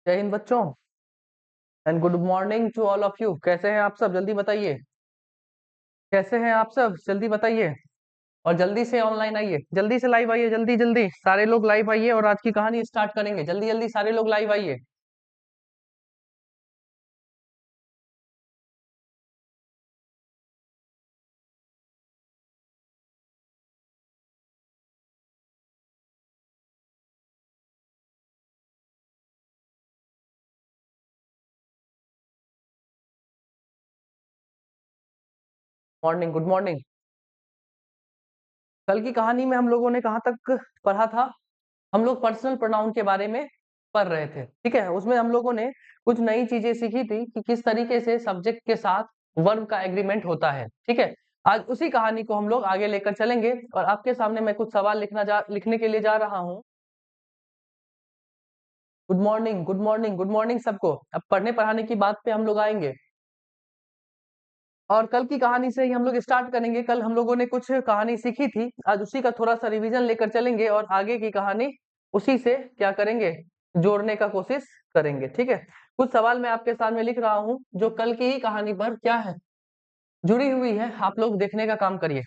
जय हिंद बच्चों। And good morning to all of you. कैसे हैं आप सब? जल्दी बताइए। कैसे हैं आप सब? जल्दी बताइए। और जल्दी से ऑनलाइन आइए, जल्दी से लाइव आइए, जल्दी जल्दी सारे लोग लाइव आइए और आज की कहानी स्टार्ट करेंगे। जल्दी जल्दी सारे लोग लाइव आइए। Morning, good morning. कल की कहानी में हम लोगों ने कहाँ तक पढ़ा था? हम लोग पर्सनल प्रोनाउन के बारे में पढ़ रहे थे, ठीक है। उसमें हम लोगों ने कुछ नई चीजें सीखी थी कि किस तरीके से सब्जेक्ट के साथ वर्ब का एग्रीमेंट होता है, ठीक है। आज उसी कहानी को हम लोग आगे लेकर चलेंगे और आपके सामने मैं कुछ सवाल लिखने के लिए जा रहा हूँ। Good morning, good morning, good morning सबको। अब पढ़ने पढ़ाने की बात पे हम लोग आएंगे और कल की कहानी से ही हम लोग स्टार्ट करेंगे। कल हम लोगों ने कुछ कहानी सीखी थी, आज उसी का थोड़ा सा रिवीजन लेकर चलेंगे और आगे की कहानी उसी से क्या करेंगे, जोड़ने का कोशिश करेंगे, ठीक है। कुछ सवाल मैं आपके सामने लिख रहा हूँ जो कल की ही कहानी पर क्या है, जुड़ी हुई है। आप लोग देखने का काम करिए।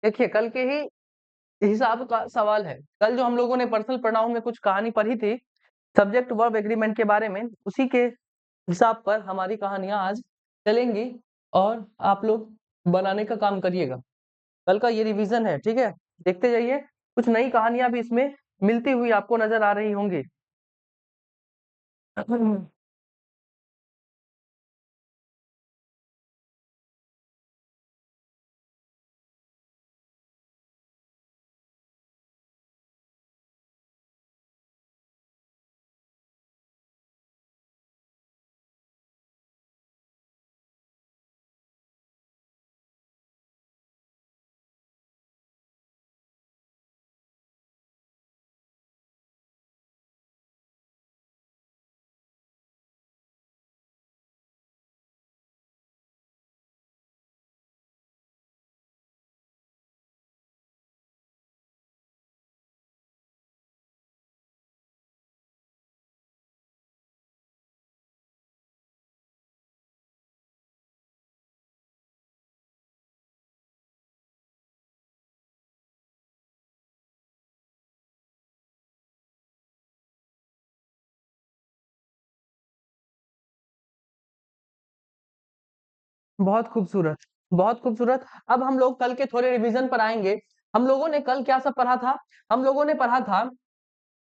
देखिए, कल के ही हिसाब का सवाल है। कल जो हम लोगों ने पर्सनल प्रोनाउन में कुछ कहानी पढ़ी थी सब्जेक्ट वर्ब एग्रीमेंट के बारे में, उसी के हिसाब पर हमारी कहानियां आज चलेंगी और आप लोग बनाने का काम करिएगा। कल का ये रिवीजन है, ठीक है। देखते जाइए, कुछ नई कहानियां भी इसमें मिलती हुई आपको नजर आ रही होंगी। बहुत खूबसूरत, बहुत खूबसूरत। अब हम लोग कल के थोड़े रिवीजन पर आएंगे। हम लोगों ने कल क्या सब पढ़ा था? हम लोगों ने पढ़ा था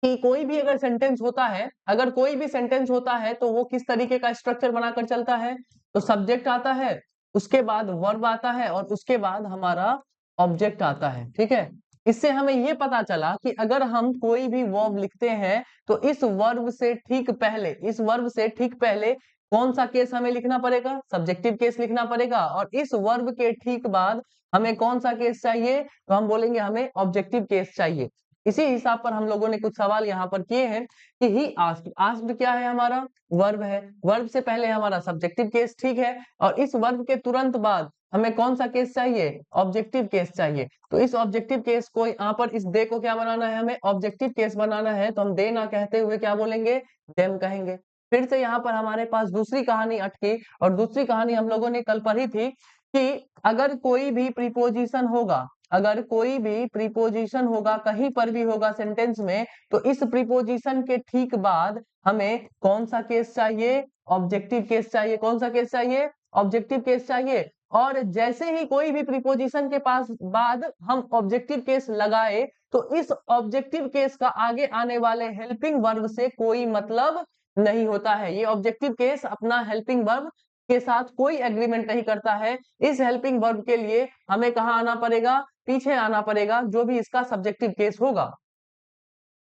कि कोई भी अगर सेंटेंस होता है, अगर कोई भी सेंटेंस होता है तो वो किस तरीके का स्ट्रक्चर बनाकर चलता है? तो सब्जेक्ट आता है, उसके बाद वर्ब आता है और उसके बाद हमारा ऑब्जेक्ट आता है। ठीक है, इससे हमें ये पता चला कि अगर हम कोई भी वर्ब लिखते हैं तो इस वर्ब से ठीक पहले, इस वर्ब से ठीक पहले कौन सा केस हमें लिखना पड़ेगा? सब्जेक्टिव केस लिखना पड़ेगा। और इस वर्ब के ठीक बाद हमें कौन सा केस चाहिए? तो हम बोलेंगे हमें ऑब्जेक्टिव केस चाहिए। इसी हिसाब पर हम लोगों ने कुछ सवाल यहाँ पर किए हैं कि ही आस्क्ड। आस्क्ड क्या है? हमारा वर्ब है। वर्ब से पहले हमारा सब्जेक्टिव केस, ठीक है, और इस वर्ब के तुरंत बाद हमें कौन सा केस चाहिए? ऑब्जेक्टिव केस चाहिए। तो इस ऑब्जेक्टिव केस को यहाँ पर, इस दे को क्या बनाना है? हमें ऑब्जेक्टिव केस बनाना है। तो हम दे ना कहते हुए क्या बोलेंगे? देम कहेंगे। फिर से यहाँ पर हमारे पास दूसरी कहानी अटकी, और दूसरी कहानी हम लोगों ने कल पढ़ी थी कि अगर कोई भी प्रीपोजिशन होगा, अगर कोई भी प्रीपोजिशन होगा, कहीं पर भी होगा सेंटेंस में, तो इस प्रीपोजिशन के ठीक बाद हमें कौन सा केस चाहिए? ऑब्जेक्टिव केस चाहिए। कौन सा केस चाहिए? ऑब्जेक्टिव केस चाहिए। और जैसे ही कोई भी प्रीपोजिशन के पास बाद हम ऑब्जेक्टिव केस लगाए, तो इस ऑब्जेक्टिव केस का आगे आने वाले हेल्पिंग वर्ब से कोई मतलब नहीं होता है। ये ऑब्जेक्टिव केस अपना हेल्पिंग वर्ब के साथ कोई एग्रीमेंट नहीं करता है। इस हेल्पिंग वर्ब के लिए हमें कहाँ आना पड़ेगा? पीछे आना पड़ेगा, जो भी इसका सब्जेक्टिव केस होगा।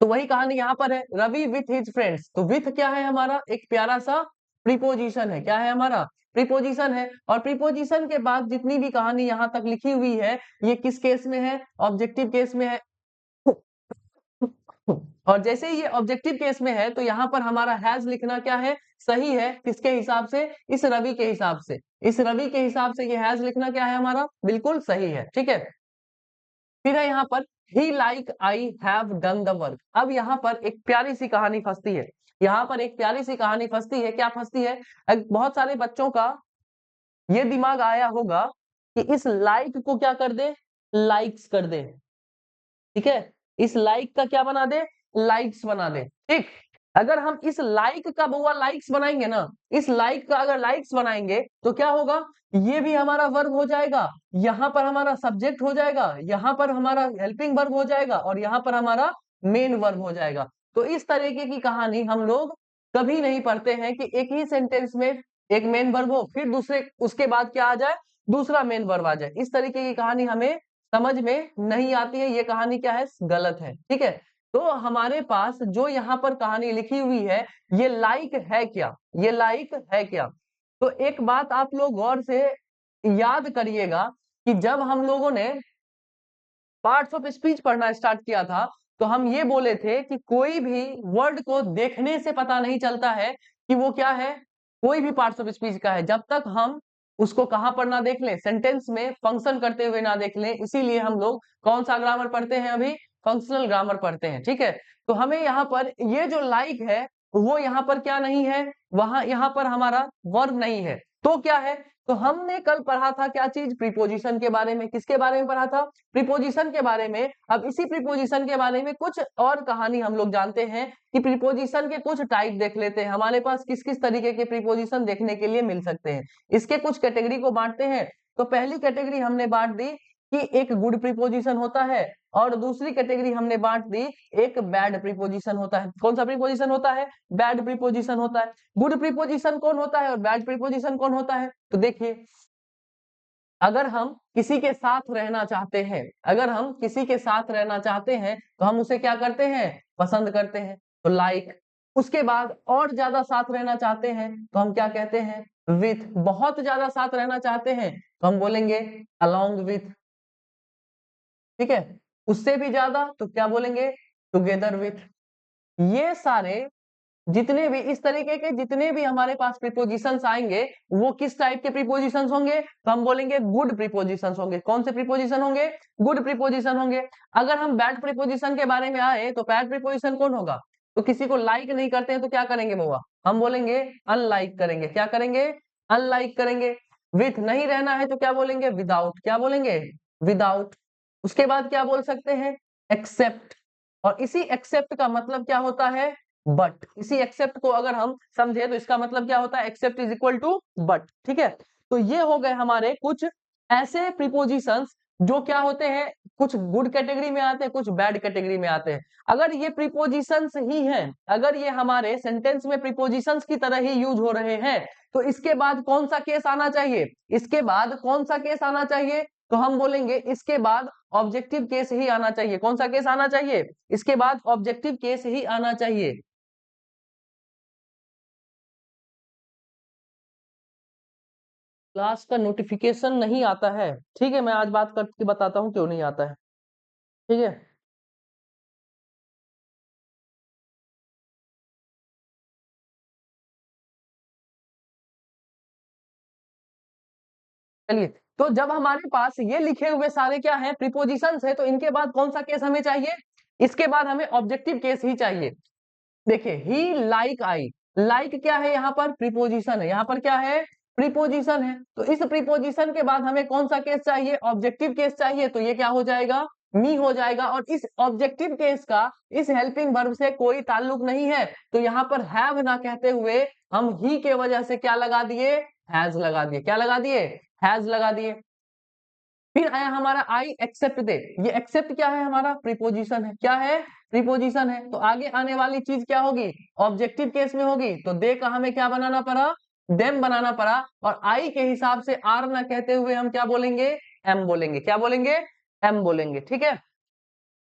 तो वही कहानी यहाँ पर है, रवि विथ हिज फ्रेंड्स। तो विथ क्या है? हमारा एक प्यारा सा प्रीपोजिशन है। क्या है? हमारा प्रीपोजिशन है। और प्रीपोजिशन के बाद जितनी भी कहानी यहाँ तक लिखी हुई है, ये किस केस में है? ऑब्जेक्टिव केस में है। और जैसे ही ये ऑब्जेक्टिव केस में है, तो यहाँ पर हमारा हैज लिखना क्या है? सही है। किसके हिसाब से? इस रवि के हिसाब से। इस रवि के हिसाब से ये हैज लिखना क्या है? हमारा बिल्कुल सही है। ठीक है, फिर है यहाँ पर he like I have done the work. अब यहाँ पर एक प्यारी सी कहानी फंसती है। यहाँ पर एक प्यारी सी कहानी फंसती है। क्या फंसती है? बहुत सारे बच्चों का ये दिमाग आया होगा कि इस लाइक को क्या कर दे? लाइक्स कर दे। ठीक है, इस लाइक का क्या बना दे? लाइक्स बना दे। ठीक, अगर हम इस लाइक का बउआ लाइक्स बनाएंगे ना, इस लाइक का अगर लाइक्स बनाएंगे तो क्या होगा? ये भी हमारा वर्ब हो जाएगा, यहाँ पर हमारा सब्जेक्ट हो जाएगा, यहाँ पर हमारा हेल्पिंग वर्ब हो जाएगा, और यहाँ पर हमारा मेन वर्ब हो जाएगा। तो इस तरीके की कहानी हम लोग कभी नहीं पढ़ते हैं कि एक ही सेंटेंस में एक मेन वर्ब हो, फिर दूसरे उसके बाद क्या आ जाए? दूसरा मेन वर्ब आ जाए। इस तरीके की कहानी हमें समझ में नहीं आती है। ये कहानी क्या है? गलत है। ठीक है, तो हमारे पास जो यहाँ पर कहानी लिखी हुई है, ये लाइक है क्या? ये लाइक है क्या? तो एक बात आप लोग गौर से याद करिएगा कि जब हम लोगों ने पार्ट्स ऑफ स्पीच पढ़ना स्टार्ट किया था, तो हम ये बोले थे कि कोई भी वर्ड को देखने से पता नहीं चलता है कि वो क्या है, कोई भी पार्ट्स ऑफ स्पीच का है, जब तक हम उसको कहां पर ना देख लें, सेंटेंस में फंक्शन करते हुए ना देख लें। इसीलिए हम लोग कौन सा ग्रामर पढ़ते हैं? अभी फंक्शनल ग्रामर पढ़ते हैं। ठीक है, तो हमें यहाँ पर ये जो लाइक है, वो यहाँ पर क्या नहीं है? वहां यहाँ पर हमारा वर्ब नहीं है, तो क्या है? तो हमने कल पढ़ा था क्या चीज? प्रीपोजिशन के बारे में। किसके बारे में पढ़ा था? प्रीपोजिशन के बारे में। अब इसी प्रीपोजिशन के बारे में कुछ और कहानी हम लोग जानते हैं कि प्रीपोजिशन के कुछ टाइप देख लेते हैं, हमारे पास किस किस तरीके के प्रीपोजिशन देखने के लिए मिल सकते हैं। इसके कुछ कैटेगरी को बांटते हैं। तो पहली कैटेगरी हमने बांट दी कि एक गुड प्रीपोजिशन होता है, और दूसरी कैटेगरी हमने बांट दी एक बैड प्रीपोजिशन होता है। कौन सा प्रीपोजिशन होता है? बैड प्रीपोजिशन होता है। गुड प्रीपोजिशन कौन होता है और बैड प्रीपोजिशन कौन होता है? तो देखिए, अगर हम किसी के साथ रहना चाहते हैं, अगर हम किसी के साथ रहना चाहते हैं, तो हम उसे क्या करते हैं? पसंद करते हैं, तो लाइक। उसके बाद और ज्यादा साथ रहना चाहते हैं तो हम क्या कहते हैं? विथ। बहुत ज्यादा साथ रहना चाहते हैं तो हम बोलेंगे अलोंग विथ। ठीक है, उससे भी ज्यादा तो क्या बोलेंगे? Together with. ये सारे जितने भी इस तरीके के जितने भी हमारे पास प्रीपोजिशंस आएंगे, वो किस टाइप के प्रीपोजिशंस होंगे? तो हम बोलेंगे गुड प्रीपोजिशंस होंगे। कौन से प्रीपोजिशन होंगे? गुड प्रीपोजिशन होंगे। अगर हम बैड प्रीपोजिशन के बारे में आए, तो बैड प्रीपोजिशन कौन होगा? तो किसी को लाइक नहीं करते हैं तो क्या करेंगे बुआ? हम बोलेंगे अनलाइक करेंगे। क्या करेंगे? अनलाइक करेंगे। विथ नहीं रहना है तो क्या बोलेंगे? विदाउट। क्या बोलेंगे? विदाउट। उसके बाद क्या बोल सकते हैं? एक्सेप्ट। और इसी एक्सेप्ट का मतलब क्या होता है? बट। इसी एक्सेप्ट को अगर हम समझे तो इसका मतलब क्या होता है? Except is equal to but. ठीक है, तो ये हो गए हमारे कुछ ऐसे प्रीपोजिशंस जो क्या होते हैं, कुछ गुड कैटेगरी में आते हैं, कुछ बैड कैटेगरी में आते हैं। अगर ये प्रीपोजिशंस ही हैं, अगर ये हमारे सेंटेंस में प्रीपोजिशंस की तरह ही यूज हो रहे हैं, तो इसके बाद कौन सा केस आना चाहिए, इसके बाद कौन सा केस आना चाहिए, तो हम बोलेंगे इसके बाद ऑब्जेक्टिव केस ही आना चाहिए। कौन सा केस आना चाहिए, इसके बाद ऑब्जेक्टिव केस ही आना चाहिए। क्लास का नोटिफिकेशन नहीं आता है, ठीक है, मैं आज बात करके बताता हूँ क्यों नहीं आता है। ठीक है, चलिए। तो जब हमारे पास ये लिखे हुए सारे क्या है, प्रीपोजिशंस है, तो इनके बाद कौन सा केस हमें चाहिए, इसके बाद हमें ऑब्जेक्टिव केस ही चाहिए। देखिए, ही लाइक आई, लाइक क्या है, यहाँ पर प्रीपोजिशन है, यहाँ पर क्या है, प्रीपोजिशन है। तो इस प्रीपोजिशन के बाद हमें कौन सा केस चाहिए, ऑब्जेक्टिव केस चाहिए। तो ये क्या हो जाएगा, मी हो जाएगा। और इस ऑब्जेक्टिव केस का इस हेल्पिंग वर्ब से कोई ताल्लुक नहीं है, तो यहाँ पर हैव ना कहते हुए हम ही के वजह से क्या लगा दिए, हैज लगा दिए। क्या लगा दिए, हैज लगा दिए। फिर आया हमारा आई एक्सेप्ट दे, ये एक्सेप्ट क्या है, हमारा प्रीपोजिशन है। क्या है, प्रीपोजिशन है। तो आगे आने वाली चीज क्या होगी, ऑब्जेक्टिव केस में होगी। तो दे का हमें क्या बनाना पड़ा, देम बनाना पड़ा। और आई के हिसाब से आर ना कहते हुए हम क्या बोलेंगे, एम बोलेंगे। क्या बोलेंगे, एम बोलेंगे। ठीक है,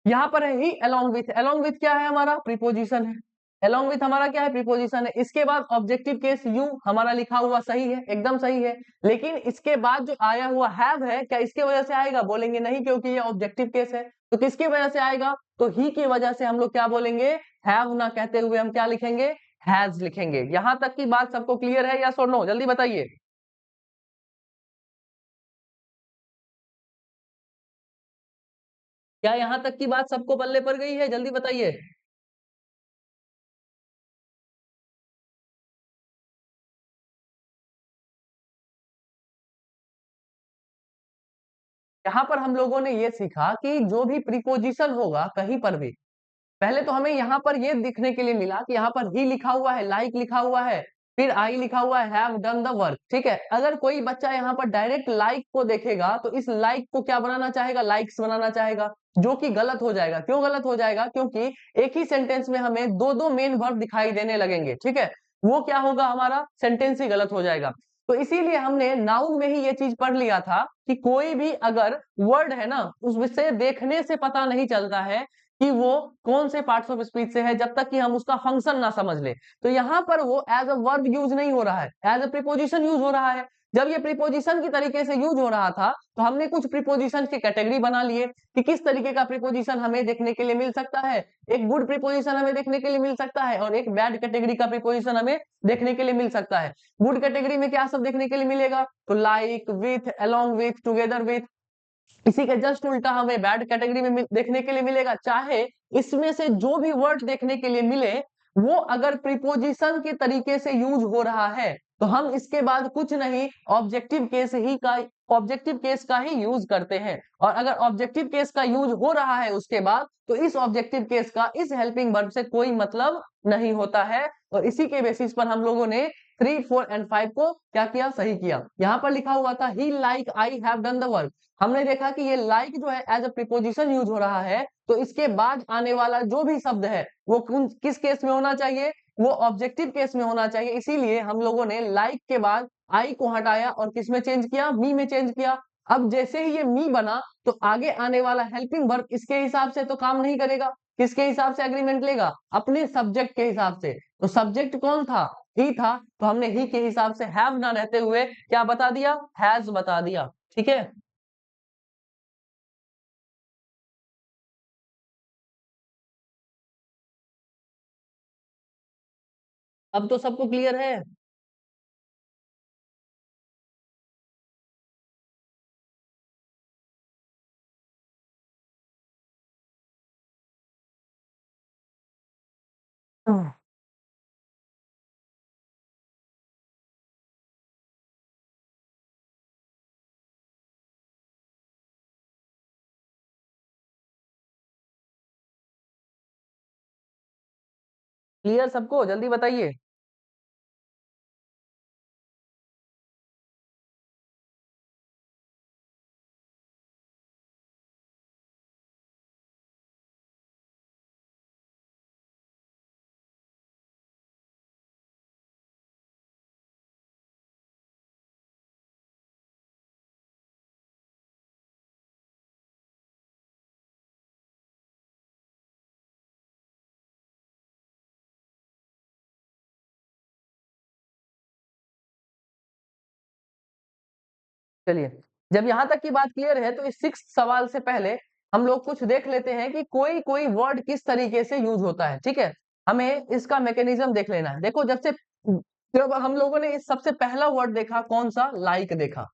यहाँ पर है ही अलोंग विथ, अलोंग विथ क्या है, हमारा प्रीपोजिशन है। अलोंग विथ हमारा क्या है, प्रीपोजिशन है। इसके बाद ऑब्जेक्टिव केस यू हमारा लिखा हुआ सही है, एकदम सही है। लेकिन इसके बाद जो आया हुआ हैव है, क्या इसके वजह से आएगा, बोलेंगे नहीं, क्योंकि ये ऑब्जेक्टिव केस है। तो किसकी वजह से आएगा, तो ही की वजह से हम लोग क्या बोलेंगे, हैव ना कहते हुए हम क्या लिखेंगे, हैज लिखेंगे। यहां तक की बात सबको क्लियर है, या और नो, जल्दी बताइए। क्या यहां तक की बात सबको पल्ले पर गई है, जल्दी बताइए। यहाँ पर हम लोगों ने ये सीखा कि जो भी प्रीपोजिशन होगा कहीं पर भी, पहले तो हमें यहाँ पर ये दिखने के लिए मिला कि यहाँ पर ही लिखा हुआ है, लाइक लिखा हुआ है, फिर आई लिखा हुआ है, हैव डन द वर्क। ठीक है, अगर कोई बच्चा यहाँ पर डायरेक्ट लाइक को देखेगा तो इस लाइक को क्या बनाना चाहेगा, लाइक्स बनाना चाहेगा, जो कि गलत हो जाएगा। क्यों गलत हो जाएगा, क्योंकि एक ही सेंटेंस में हमें दो दो मेन वर्ब दिखाई देने लगेंगे। ठीक है, वो क्या होगा, हमारा सेंटेंस ही गलत हो जाएगा। तो इसीलिए हमने नाउन में ही ये चीज पढ़ लिया था कि कोई भी अगर वर्ड है ना, उससे देखने से पता नहीं चलता है कि वो कौन से पार्ट्स ऑफ स्पीच से है, जब तक कि हम उसका फंक्शन ना समझ ले। तो यहाँ पर वो एज अ वर्ब यूज नहीं हो रहा है, एज अ प्रीपोजिशन यूज हो रहा है। जब ये प्रीपोजिशन की तरीके से यूज हो रहा था, तो हमने कुछ प्रीपोजिशन की कैटेगरी बना लिए कि किस तरीके का प्रीपोजिशन हमें देखने के लिए मिल सकता है। एक गुड प्रीपोजिशन हमें देखने के लिए मिल सकता है, और एक बैड कैटेगरी का प्रीपोजिशन हमें देखने के लिए मिल सकता है। गुड कैटेगरी में क्या सब देखने के लिए मिलेगा, तो like, with, along with, together with. इसी के जस्ट उल्टा हमें बैड कैटेगरी में देखने के लिए मिलेगा, चाहे इसमें से जो भी वर्ड देखने के लिए मिले, वो अगर प्रीपोजिशन के तरीके से यूज हो रहा है, तो हम इसके बाद कुछ नहीं, ऑब्जेक्टिव केस का ही यूज करते हैं। और अगर ऑब्जेक्टिव केस का यूज हो रहा है उसके बाद, तो इस ऑब्जेक्टिव केस का इस हेल्पिंग वर्ब से कोई मतलब नहीं होता है। और इसी के बेसिस पर हम लोगों ने 3, 4 एंड 5 को क्या किया, सही किया। यहाँ पर लिखा हुआ था he like I have done the work, हमने देखा कि ये लाइक जो है एज अ प्रीपोजिशन यूज हो रहा है, तो इसके बाद आने वाला जो भी शब्द है वो किस केस में होना चाहिए, वो ऑब्जेक्टिव केस में होना चाहिए। इसीलिए हम लोगों ने लाइक के बाद आई को हटाया और किस में चेंज किया, मी में चेंज किया। अब जैसे ही ये मी बना, तो आगे आने वाला हेल्पिंग वर्ब इसके हिसाब से तो काम नहीं करेगा। किसके हिसाब से एग्रीमेंट लेगा, अपने सब्जेक्ट के हिसाब से। तो सब्जेक्ट कौन था, ही था। तो हमने ही के हिसाब से हैव ना रहते हुए क्या बता दिया, हैज बता दिया। ठीक है, अब तो सबको क्लियर है। क्लियर सबको, जल्दी बताइए। चलिए, जब यहाँ तक की बात क्लियर है तो इस 6th सवाल से पहले हम लोग कुछ देख लेते हैं कि कोई कोई वर्ड किस तरीके से यूज होता है। ठीक है, हमें इसका मैकेनिज्म देख लेना है। देखो, जब हम लोगों ने इस सबसे पहला वर्ड देखा, कौन सा? लाइक देखा।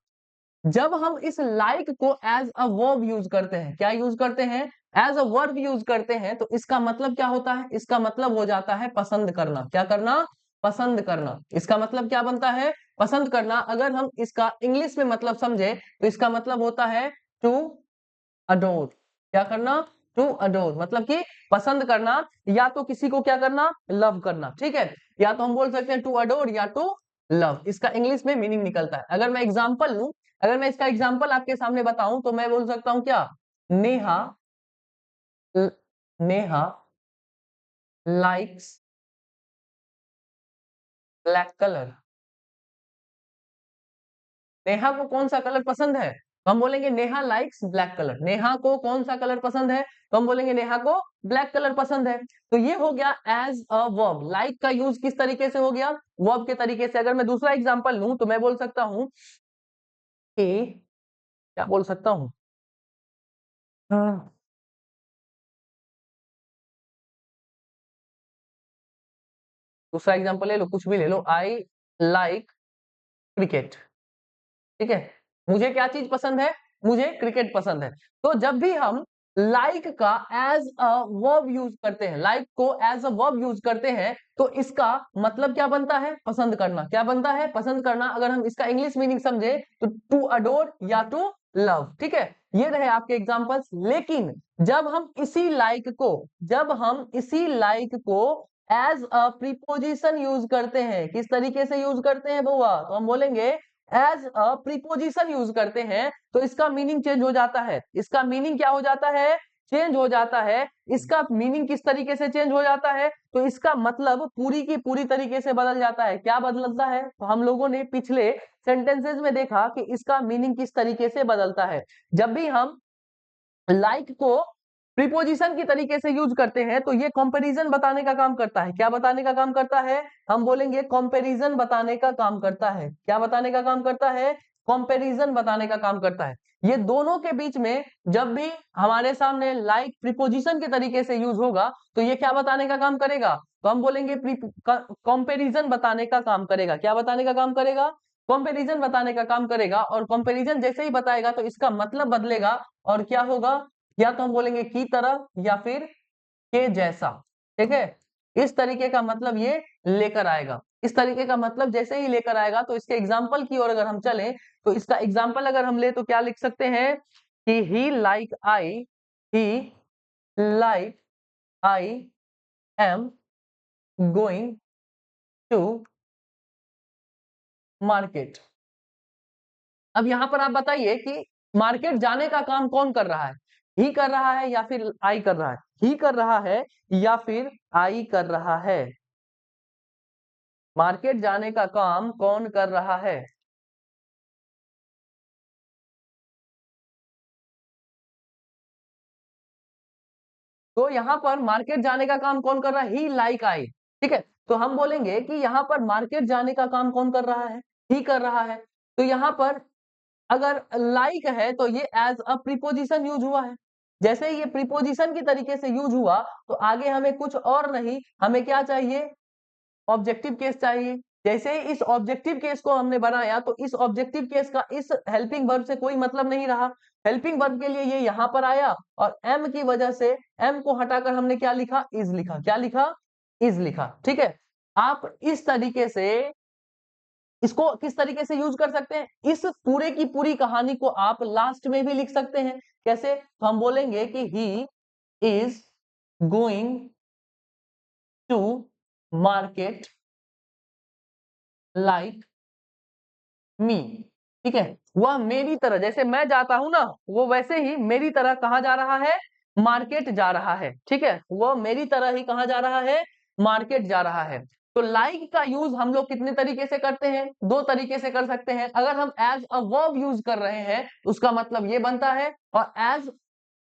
जब हम इस लाइक को एज अ वर्ब यूज करते हैं, क्या यूज करते हैं? एज अ वर्ब यूज करते हैं, तो इसका मतलब क्या होता है? इसका मतलब हो जाता है पसंद करना। क्या करना? पसंद करना। इसका मतलब क्या बनता है? पसंद करना। अगर हम इसका इंग्लिश में मतलब समझे तो इसका मतलब होता है टू अडोर। क्या करना? टू अडोर, मतलब कि पसंद करना, या तो किसी को क्या करना? लव करना। ठीक है, या तो हम बोल सकते हैं टू अडोर या टू लव, इसका इंग्लिश में मीनिंग निकलता है। अगर मैं एग्जांपल लूं, अगर मैं इसका एग्जांपल आपके सामने बताऊं तो मैं बोल सकता हूं क्या? Neha Neha likes black colour. Neha को कौन सा कलर पसंद है? तो हम बोलेंगे Neha likes black colour. Neha को कौन सा कलर पसंद है? तो हम बोलेंगे नेहा को ब्लैक कलर पसंद है। तो ये हो गया एज अ वर्ब। लाइक का यूज किस तरीके से हो गया? वर्ब के तरीके से। अगर मैं दूसरा एग्जांपल लूं तो मैं बोल सकता हूं कि, क्या बोल सकता हूं? हाँ, दूसरा एग्जांपल ले लो, कुछ भी ले लो। I like cricket. ठीक है, मुझे क्या चीज पसंद है? मुझे क्रिकेट पसंद है। तो जब भी हम लाइक का एज अ वर्ब यूज करते हैं, लाइक को एज अ वर्ब यूज करते हैं, तो इसका मतलब क्या बनता है? पसंद करना। क्या बनता है? पसंद करना। अगर हम इसका इंग्लिश मीनिंग समझे तो टू अडोर या टू लव। ठीक है, ये रहे आपके एग्जांपल्स। लेकिन जब हम इसी लाइक को एज अ प्रीपोजिशन यूज करते हैं, किस तरीके से यूज करते हैं बुआ? तो हम बोलेंगे एज अ प्रीपोजिशन यूज करते हैं, तो इसका मीनिंग चेंज हो जाता है। इसका मीनिंग क्या हो जाता है? चेंज हो जाता है। इसका मीनिंग किस तरीके से चेंज हो जाता है? तो इसका मतलब पूरी की पूरी तरीके से बदल जाता है। क्या बदलता है? तो हम लोगों ने पिछले सेंटेंसेस में देखा कि इसका मीनिंग किस तरीके से बदलता है। जब भी हम लाइक को प्रीपोजिशन की तरीके से यूज करते हैं तो ये कंपैरिजन बताने का काम करता है। क्या बताने का काम करता है? हम बोलेंगे कंपैरिजन बताने का काम करता है। क्या बताने का काम करता है? कंपैरिजन बताने का काम करता है। ये दोनों के बीच में जब भी हमारे सामने लाइक प्रीपोजिशन के तरीके से यूज होगा तो ये क्या बताने का काम करेगा? तो हम बोलेंगे कंपैरिजन बताने का काम करेगा। क्या बताने का काम करेगा? कंपैरिजन बताने का काम करेगा। और कंपैरिजन जैसे ही बताएगा तो इसका मतलब बदलेगा, और क्या होगा? या तो हम बोलेंगे की तरह या फिर के जैसा। ठीक है, इस तरीके का मतलब ये लेकर आएगा। इस तरीके का मतलब जैसे ही लेकर आएगा तो इसके एग्जाम्पल की ओर अगर हम चलें तो इसका एग्जाम्पल अगर हम ले तो क्या लिख सकते हैं कि he like I am going to market. अब यहां पर आप बताइए कि मार्केट जाने का काम कौन कर रहा है? ही कर रहा है या फिर आई कर रहा है? ही कर रहा है या फिर आई कर रहा है? मार्केट जाने का काम कौन कर रहा है? तो यहाँ पर मार्केट जाने का काम कौन कर रहा है? ही लाइक आई। ठीक है, तो हम बोलेंगे कि यहाँ पर मार्केट जाने का काम कौन कर रहा है? ही कर रहा है। तो यहाँ पर अगर लाइक है तो ये एज अ प्रीपोजिशन यूज हुआ है। जैसे ही ये प्रीपोजिशन की तरीके से यूज हुआ तो आगे हमें कुछ और नहीं, हमें क्या चाहिए? ऑब्जेक्टिव केस चाहिए। जैसे ही इस ऑब्जेक्टिव केस को हमने बनाया तो इस ऑब्जेक्टिव केस का इस हेल्पिंग वर्ब से कोई मतलब नहीं रहा। हेल्पिंग वर्ब के लिए ये यहां पर आया और एम की वजह से एम को हटाकर हमने क्या लिखा? इज लिखा। क्या लिखा? इज लिखा। ठीक है, आप इस तरीके से इसको किस तरीके से यूज कर सकते हैं? इस पूरे की पूरी कहानी को आप लास्ट में भी लिख सकते हैं। कैसे? तो हम बोलेंगे कि he is going to market like me. ठीक है, वह मेरी तरह, जैसे मैं जाता हूं ना, वो वैसे ही मेरी तरह कहां जा रहा है? मार्केट जा रहा है। ठीक है, वह मेरी तरह ही कहां जा रहा है? मार्केट जा रहा है। तो लाइक का यूज हम लोग कितने तरीके से करते हैं? दो तरीके से कर सकते हैं। अगर हम एज अ वर्ब यूज कर रहे हैं तो उसका मतलब ये बनता है, और एज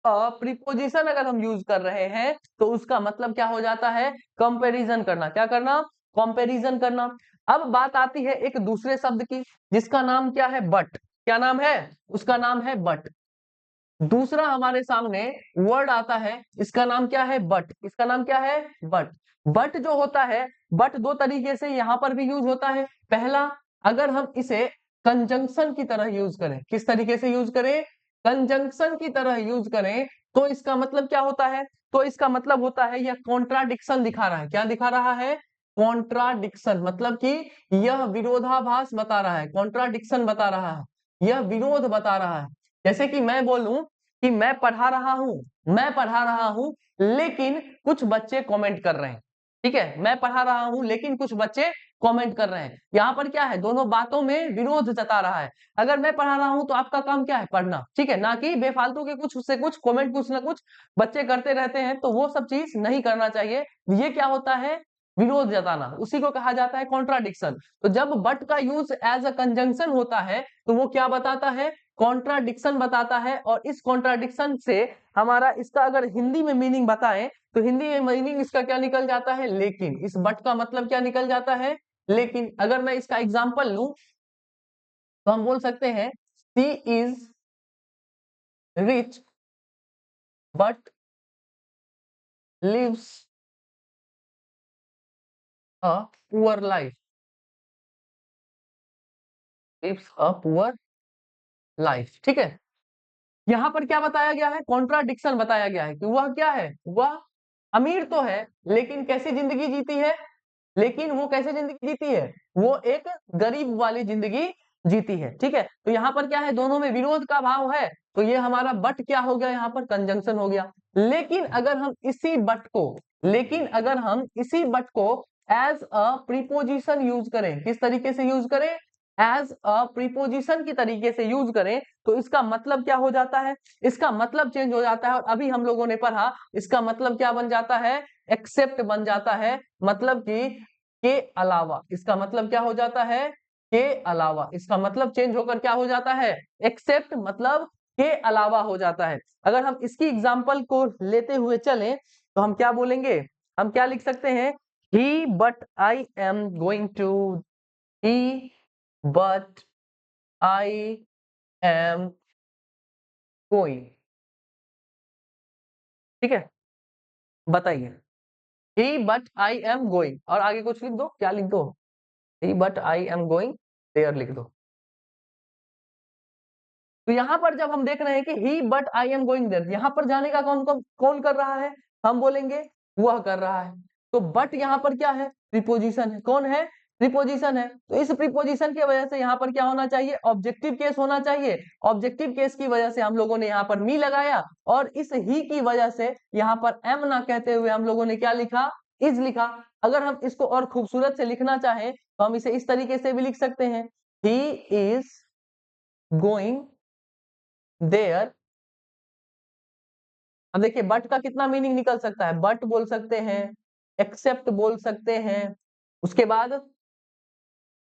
अ प्रीपोजिशन अगर हम यूज कर रहे हैं तो उसका मतलब क्या हो जाता है? कंपैरिजन करना। क्या करना? कंपैरिजन करना। अब बात आती है एक दूसरे शब्द की जिसका नाम क्या है? बट। क्या नाम है? उसका नाम है बट। दूसरा हमारे सामने वर्ड आता है, इसका नाम क्या है? बट। इसका नाम क्या है? बट। बट जो होता है, बट दो तरीके से यहां पर भी यूज होता है। पहला, अगर हम इसे कंजंक्शन की तरह यूज करें, किस तरीके से यूज करें? कंजंक्शन की तरह यूज करें, तो इसका मतलब क्या होता है? तो इसका मतलब होता है यह कॉन्ट्राडिक्शन दिखा रहा है। क्या दिखा रहा है? कॉन्ट्राडिक्शन, मतलब कि यह विरोधाभास बता रहा है, कॉन्ट्राडिक्शन बता रहा है, यह विरोध बता रहा है। जैसे कि मैं बोलूं कि मैं पढ़ा रहा हूं लेकिन कुछ बच्चे कमेंट कर रहे हैं। ठीक है, मैं पढ़ा रहा हूं लेकिन कुछ बच्चे कमेंट कर रहे हैं। यहाँ पर क्या है? दोनों बातों में विरोध जता रहा है। अगर मैं पढ़ा रहा हूं तो आपका काम क्या है? पढ़ना। ठीक है, ना कि बेफालतू के कुछ उससे कुछ कमेंट कुछ ना कुछ बच्चे करते रहते हैं, तो वो सब चीज नहीं करना चाहिए। ये क्या होता है? विरोध जताना, उसी को कहा जाता है कॉन्ट्राडिक्शन। तो जब बट का यूज एज अ कंजंक्शन होता है तो वो क्या बताता है? कॉन्ट्राडिक्शन बताता है। और इस कॉन्ट्राडिक्शन से हमारा, इसका अगर हिंदी में मीनिंग बताएं तो हिंदी में मीनिंग इसका क्या निकल जाता है? लेकिन। इस बट का मतलब क्या निकल जाता है? लेकिन। अगर मैं इसका एग्जांपल लूं तो हम बोल सकते हैं she is rich but lives a poor life. Lives a poor life. ठीक है, यहां पर क्या बताया गया है? कॉन्ट्राडिक्शन बताया गया है कि वह क्या है? वह अमीर तो है लेकिन कैसी जिंदगी जीती है? लेकिन वो कैसे जिंदगी जीती है? वो एक गरीब वाली जिंदगी जीती है। ठीक है, तो यहाँ पर क्या है? दोनों में विरोध का भाव है, तो ये हमारा बट क्या हो गया? यहाँ पर कंजंक्शन हो गया। लेकिन अगर हम इसी बट को एज अ प्रीपोजिशन यूज करें, किस तरीके से यूज करें? एज अ प्रीपोजिशन की तरीके से यूज करें, तो इसका मतलब क्या हो जाता है? इसका मतलब चेंज हो जाता है। और अभी हम लोगों ने पढ़ा, इसका मतलब क्या बन जाता है? एक्सेप्ट बन जाता है। मतलब कि के अलावा। इसका मतलब क्या हो जाता है? के अलावा। इसका मतलब चेंज होकर क्या हो जाता है? एक्सेप्ट, मतलब के अलावा हो जाता है। अगर हम इसकी एग्जांपल को लेते हुए चलें तो हम क्या बोलेंगे? हम क्या लिख सकते हैं? He but I am going to he but I am going. ठीक है, बताइए। He but I am going, और आगे कुछ लिख दो। क्या लिख दो? He but I am going there लिख दो। तो यहां पर जब हम देख रहे हैं कि he but I am going there, यहां पर जाने का कौन कौन कौन कर रहा है? हम बोलेंगे वह कर रहा है। तो बट यहां पर क्या है? प्रीपोजिशन है। कौन है? प्रीपोजिशन है। तो इस प्रीपोजिशन की वजह से यहां पर क्या होना चाहिए? ऑब्जेक्टिव केस होना चाहिए। ऑब्जेक्टिव केस की वजह से हम लोगों ने यहां पर मी लगाया, और इस ही की वजह से यहां पर एम ना कहते हुए हम लोगों ने क्या लिखा? इज लिखा। अगर हम इसको और खूबसूरत से लिखना चाहें तो हम इसे इस तरीके से भी लिख सकते हैं, ही इज गोइंग देयर। अब देखिए बट का कितना मीनिंग निकल सकता है? बट बोल सकते हैं, एक्सेप्ट बोल सकते हैं, उसके बाद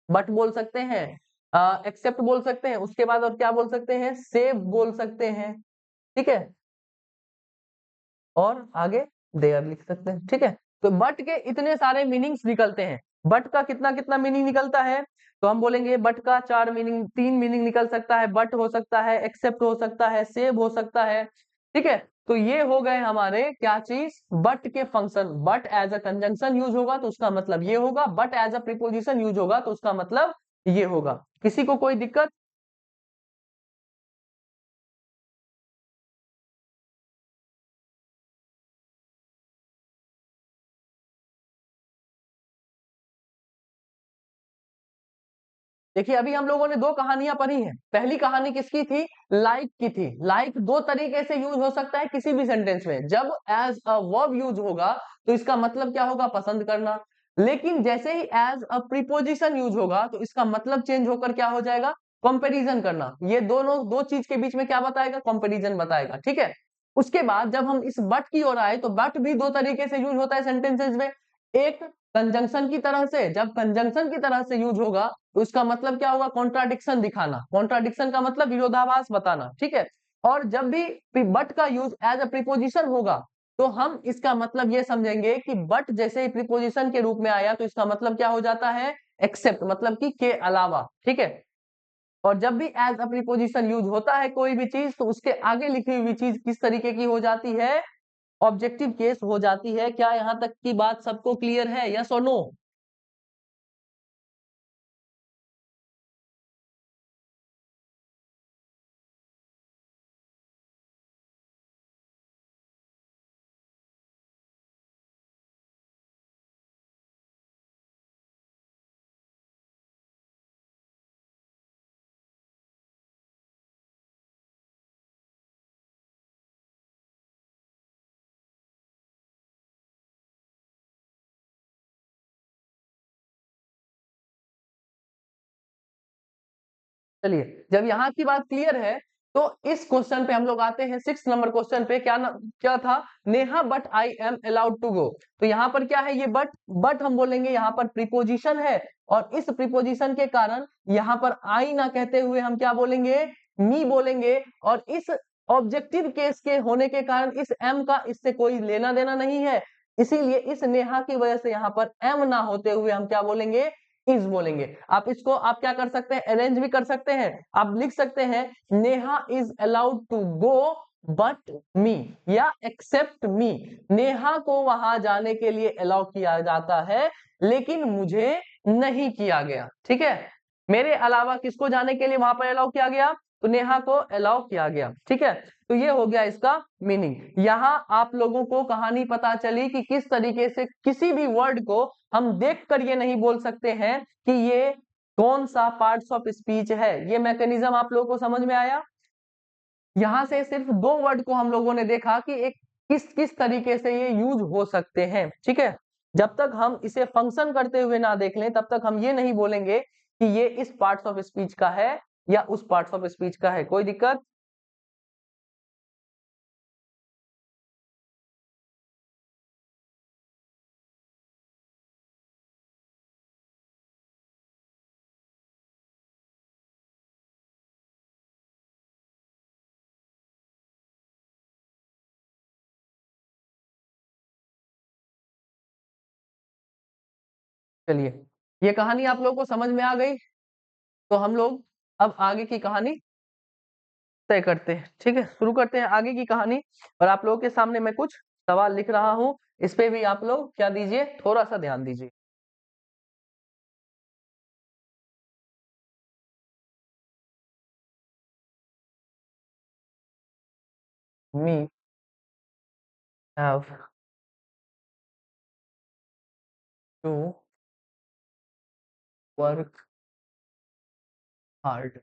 बट बोल सकते हैं, एक्सेप्ट बोल सकते हैं, उसके बाद और क्या बोल सकते हैं? सेव बोल सकते हैं। ठीक है, और आगे देयर लिख सकते हैं। ठीक है, तो बट के इतने सारे मीनिंग्स निकलते हैं। बट का कितना कितना मीनिंग निकलता है? तो हम बोलेंगे बट का चार मीनिंग, तीन मीनिंग निकल सकता है। बट हो सकता है, एक्सेप्ट हो सकता है, सेव हो सकता है। ठीक है, तो ये हो गए हमारे क्या चीज? बट के function. But as a conjunction use होगा तो उसका मतलब ये होगा, but as a preposition use होगा तो उसका मतलब ये होगा। किसी को कोई दिक्कत? देखिए अभी हम लोगों ने दो कहानियां पढ़ी हैं। पहली कहानी किसकी थी? लाइक की थी। लाइक दो तरीके से यूज हो सकता है किसी भी सेंटेंस में। जब एज अ वर्ब यूज होगा तो इसका मतलब क्या होगा? पसंद करना। लेकिन जैसे ही एज अ प्रीपोजिशन यूज होगा तो इसका मतलब चेंज होकर क्या हो जाएगा? कंपैरिजन करना। ये दोनों दो चीज के बीच में क्या बताएगा? कंपैरिजन बताएगा। ठीक है, उसके बाद जब हम इस बट की ओर आए तो बट भी दो तरीके से यूज होता है सेंटेंसेस में। एक कंजंक्शन की तरह से, जब कंजंक्शन की तरह से यूज होगा तो इसका मतलब क्या होगा? कॉन्ट्राडिक्शन दिखाना। कॉन्ट्राडिक्शन का मतलब विरोधाभास बताना। ठीक है, और जब भी बट का यूज एज अ प्रीपोजिशन होगा तो हम इसका मतलब ये समझेंगे कि बट जैसे ही प्रीपोजिशन के रूप में आया तो इसका मतलब क्या हो जाता है? एक्सेप्ट, मतलब कि के अलावा। ठीक है, और जब भी एज अ प्रीपोजिशन यूज होता है कोई भी चीज, तो उसके आगे लिखी हुई चीज किस तरीके की हो जाती है? ऑब्जेक्टिव केस हो जाती है। क्या यहां तक की बात सबको क्लियर है? यस और नो? चलिए, जब यहाँ की बात क्लियर है, तो इस क्वेश्चन पे हम लोग आते हैं 6 नंबर क्वेश्चन पे। क्या था? Neha but I am allowed to go. तो यहाँ पर क्या है? ये बट हम बोलेंगे, यहाँ पर प्रीपोजिशन है, और इस प्रीपोजिशन के कारण यहाँ पर आई ना कहते हुए हम क्या बोलेंगे? मी बोलेंगे। और इस ऑब्जेक्टिव केस के होने के कारण इस एम का इससे कोई लेना देना नहीं है, इसीलिए इस नेहा की वजह से यहाँ पर एम ना होते हुए हम क्या बोलेंगे? इज बोलेंगे। आप इसको आप क्या कर सकते हैं? अरेंज भी कर सकते हैं। आप लिख सकते हैं Neha is allowed to go but me, या एक्सेप्ट मी। नेहा को वहां जाने के लिए अलाउ किया जाता है, लेकिन मुझे नहीं किया गया। ठीक है, मेरे अलावा किसको जाने के लिए वहां पर अलाउ किया गया? तो नेहा को अलाउ किया गया। ठीक है, तो ये हो गया इसका मीनिंग। यहाँ आप लोगों को कहानी पता चली कि किस तरीके से किसी भी वर्ड को हम देखकर ये नहीं बोल सकते हैं कि ये कौन सा पार्ट्स ऑफ स्पीच है। ये मैकेनिज्म आप लोगों को समझ में आया? यहां से सिर्फ दो वर्ड को हम लोगों ने देखा कि एक किस किस तरीके से ये यूज हो सकते हैं। ठीक है, जब तक हम इसे फंक्शन करते हुए ना देख लें, तब तक हम ये नहीं बोलेंगे कि ये इस पार्ट्स ऑफ स्पीच का है या उस पार्ट्स ऑफ स्पीच का है। कोई दिक्कत? चलिए, ये कहानी आप लोगों को समझ में आ गई, तो हम लोग अब आगे की कहानी तय करते हैं। ठीक है, शुरू करते हैं आगे की कहानी। और आप लोगों के सामने मैं कुछ सवाल लिख रहा हूं, इस पे भी आप लोग क्या दीजिए? थोड़ा सा ध्यान दीजिए। Me have to work hard.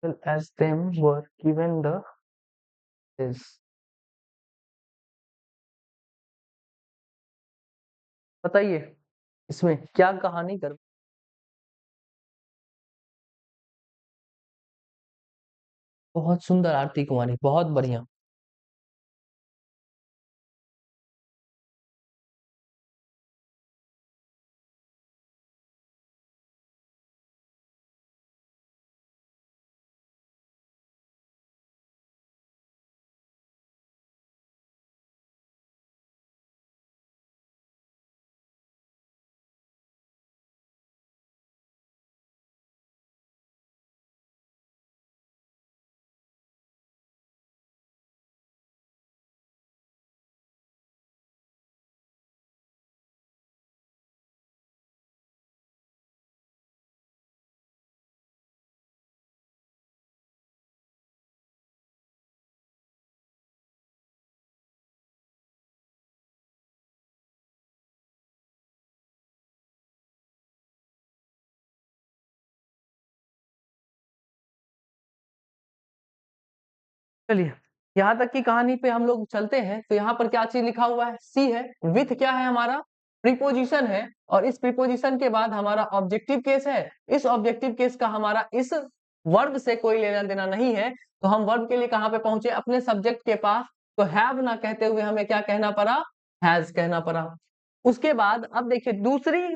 as them were given the is। बताइए इसमें क्या कहानी कर। बहुत सुंदर आरती कुमारी, बहुत बढ़िया। चलिए, यहाँ तक की कहानी पे हम लोग चलते हैं। तो यहाँ पर क्या चीज लिखा हुआ है, सी है। विथ क्या है हमारा, प्रीपोजिशन है। और इस प्रीपोजिशन के बाद हमारा ऑब्जेक्टिव केस है। इस ऑब्जेक्टिव केस का हमारा इस वर्ब से कोई लेना देना नहीं है। तो हम वर्ब के लिए कहाँ पे पहुंचे, अपने सब्जेक्ट के पास। तो हैव ना कहते हुए हमें क्या कहना पड़ा, हैज कहना पड़ा। उसके बाद अब देखिए दूसरे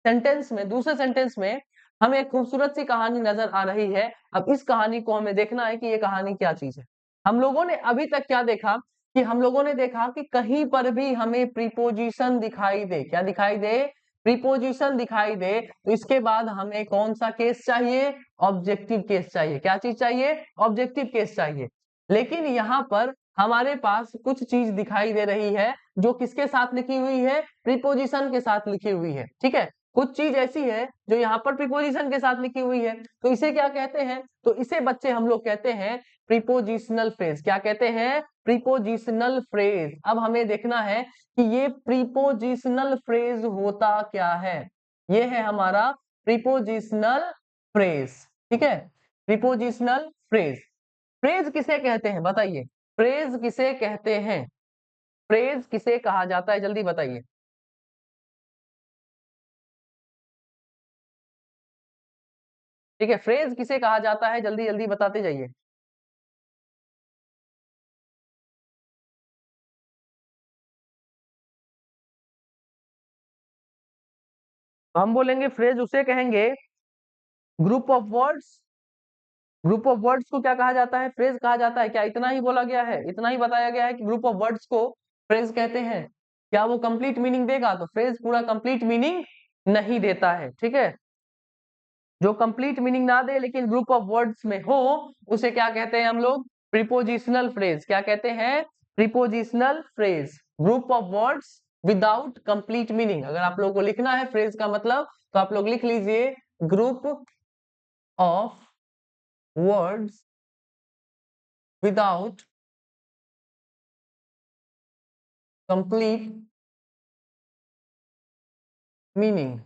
सेंटेंस में हमें एक खूबसूरत सी कहानी नजर आ रही है। अब इस कहानी को हमें देखना है कि ये कहानी क्या चीज है। हम लोगों ने अभी तक क्या देखा, कि हम लोगों ने देखा कि कहीं पर भी हमें प्रीपोजिशन दिखाई दे, क्या दिखाई दे, प्रीपोजिशन दिखाई दे, तो इसके बाद हमें कौन सा केस चाहिए, ऑब्जेक्टिव केस चाहिए। क्या चीज चाहिए, ऑब्जेक्टिव केस चाहिए। लेकिन यहाँ पर हमारे पास कुछ चीज दिखाई दे रही है जो किसके साथ लिखी हुई है, प्रीपोजिशन के साथ लिखी हुई है। ठीक है, कुछ चीज ऐसी है जो यहाँ पर प्रीपोजिशन के साथ लिखी हुई है। तो इसे क्या कहते हैं, तो इसे बच्चे हम लोग कहते हैं प्रीपोजिशनल फ्रेज। क्या कहते हैं, प्रीपोजिशनल फ्रेज। अब हमें देखना है कि ये प्रीपोजिशनल फ्रेज होता क्या है। ये है हमारा प्रीपोजिशनल फ्रेज। ठीक है, प्रीपोजिशनल फ्रेज। फ्रेज किसे कहते हैं बताइए, फ्रेज किसे कहते हैं, फ्रेज किसे कहा जाता है, जल्दी बताइए। ठीक है, फ्रेज किसे कहा जाता है, जल्दी जल्दी बताते जाइए। तो हम बोलेंगे फ्रेज उसे कहेंगे, group of words. Group of words को क्या कहा जाता है, फ्रेज कहा जाता है। क्या इतना ही बोला गया है, इतना ही बताया गया है कि ग्रुप ऑफ वर्ड्स को फ्रेज कहते हैं। क्या वो कंप्लीट मीनिंग देगा, तो फ्रेज पूरा कंप्लीट मीनिंग नहीं देता है। ठीक है, जो कंप्लीट मीनिंग ना दे लेकिन ग्रुप ऑफ वर्ड्स में हो, उसे क्या कहते हैं हम लोग, प्रीपोजिशनल फ्रेज। क्या कहते हैं, prepositional phrase. Group of words without complete meaning. अगर आप लोगों को लिखना है फ्रेज का मतलब, तो आप लोग लिख लीजिए group of words without complete meaning.